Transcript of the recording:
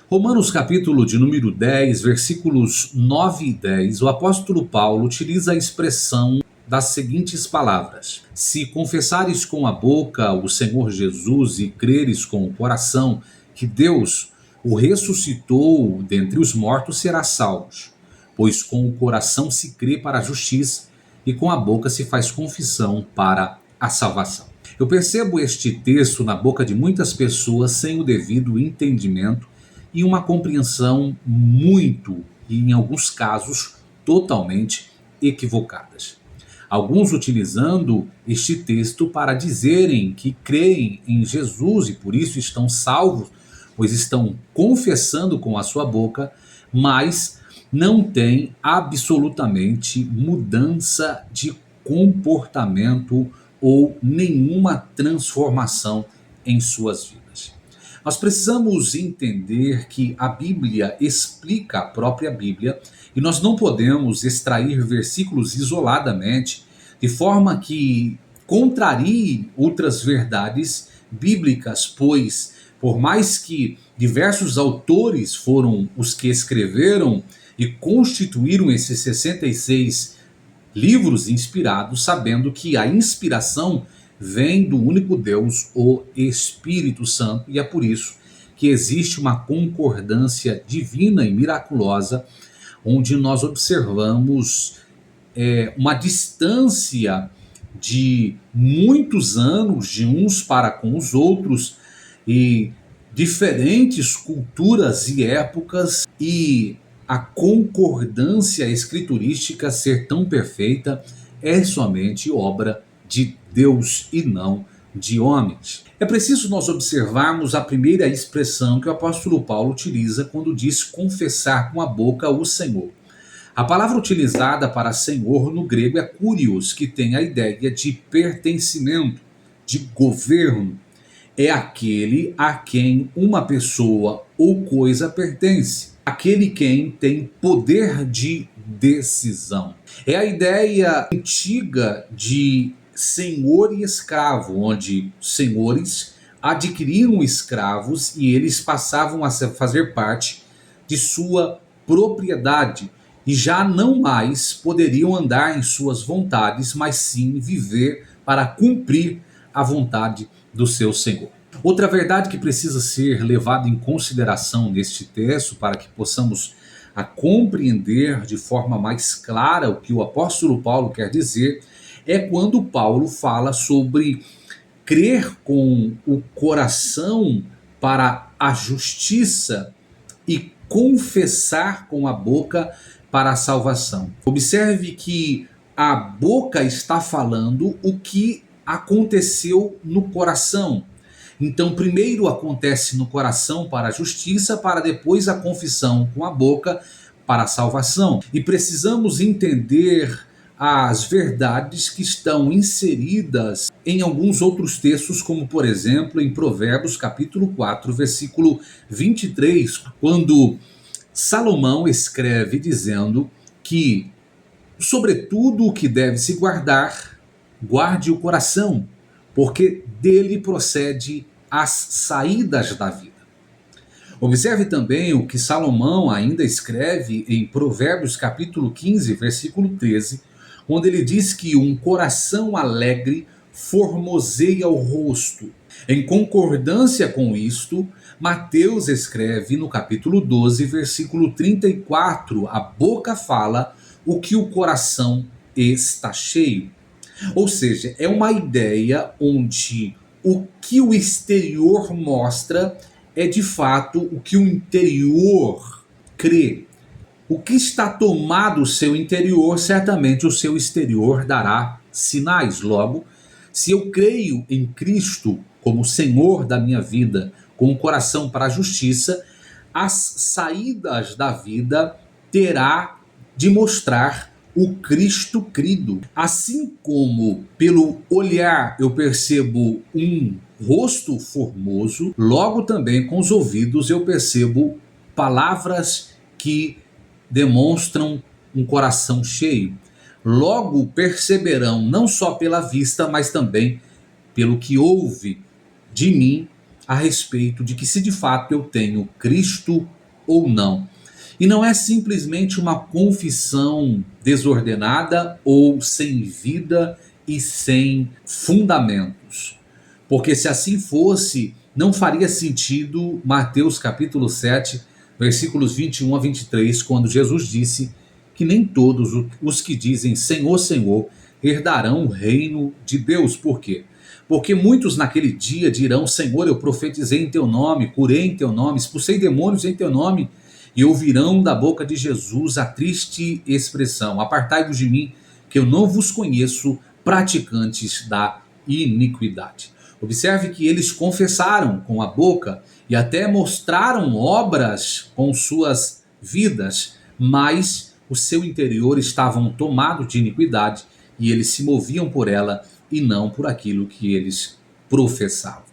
Romanos capítulo de número 10, versículos 9 e 10, o apóstolo Paulo utiliza a expressão das seguintes palavras: se confessares com a boca o Senhor Jesus e creres com o coração que Deus o ressuscitou dentre os mortos, serás salvos. Pois com o coração se crê para a justiça e com a boca se faz confissão para a salvação. Eu percebo este texto na boca de muitas pessoas sem o devido entendimento e uma compreensão muito, e em alguns casos, totalmente equivocadas. Alguns utilizando este texto para dizerem que creem em Jesus e por isso estão salvos, pois estão confessando com a sua boca, mas não têm absolutamente mudança de comportamento ou nenhuma transformação em suas vidas. Nós precisamos entender que a Bíblia explica a própria Bíblia e nós não podemos extrair versículos isoladamente de forma que contrarie outras verdades bíblicas, pois por mais que diversos autores foram os que escreveram e constituíram esses 66 livros inspirados, sabendo que a inspiração vem do único Deus, o Espírito Santo, e é por isso que existe uma concordância divina e miraculosa, onde nós observamos uma distância de muitos anos de uns para com os outros, e diferentes culturas e épocas, e a concordância escriturística ser tão perfeita é somente obra de Deus e não de homens. É preciso nós observarmos a primeira expressão que o apóstolo Paulo utiliza quando diz confessar com a boca o Senhor. A palavra utilizada para Senhor no grego é kurios, que tem a ideia de pertencimento, de governo. É aquele a quem uma pessoa ou coisa pertence, aquele quem tem poder de decisão. É a ideia antiga de senhor e escravo, onde senhores adquiriam escravos e eles passavam a fazer parte de sua propriedade e já não mais poderiam andar em suas vontades, mas sim viver para cumprir a vontade do seu Senhor. Outra verdade que precisa ser levada em consideração neste texto para que possamos compreender de forma mais clara o que o apóstolo Paulo quer dizer é quando Paulo fala sobre crer com o coração para a justiça e confessar com a boca para a salvação. Observe que a boca está falando o que aconteceu no coração. Então, primeiro acontece no coração para a justiça, para depois a confissão com a boca para a salvação. E precisamos entender as verdades que estão inseridas em alguns outros textos, como por exemplo em Provérbios capítulo 4, versículo 23, quando Salomão escreve dizendo que, sobretudo o que deve se guardar, guarde o coração, porque dele procede as saídas da vida. Observe também o que Salomão ainda escreve em Provérbios capítulo 15, versículo 13, onde ele diz que um coração alegre formoseia o rosto. Em concordância com isto, Mateus escreve no capítulo 12, versículo 34, a boca fala o que o coração está cheio. Ou seja, é uma ideia onde o que o exterior mostra é de fato o que o interior crê. O que está tomado o seu interior, certamente o seu exterior dará sinais. Logo, se eu creio em Cristo como Senhor da minha vida, com o coração para a justiça, as saídas da vida terá de mostrar o Cristo crido. Assim como pelo olhar eu percebo um rosto formoso, logo também com os ouvidos eu percebo palavras que demonstram um coração cheio. Logo perceberão não só pela vista, mas também pelo que ouve de mim a respeito de que se de fato eu tenho Cristo ou não. E não é simplesmente uma confissão desordenada ou sem vida e sem fundamentos. Porque se assim fosse, não faria sentido Mateus capítulo 7, versículos 21 a 23, quando Jesus disse que nem todos os que dizem Senhor, Senhor, herdarão o reino de Deus. Por quê? Porque muitos naquele dia dirão: Senhor, eu profetizei em teu nome, curei em teu nome, expulsei demônios em teu nome. E ouvirão da boca de Jesus a triste expressão: Apartai-vos de mim, que eu não vos conheço, praticantes da iniquidade. Observe que eles confessaram com a boca e até mostraram obras com suas vidas, mas o seu interior estavam tomado de iniquidade e eles se moviam por ela e não por aquilo que eles professavam.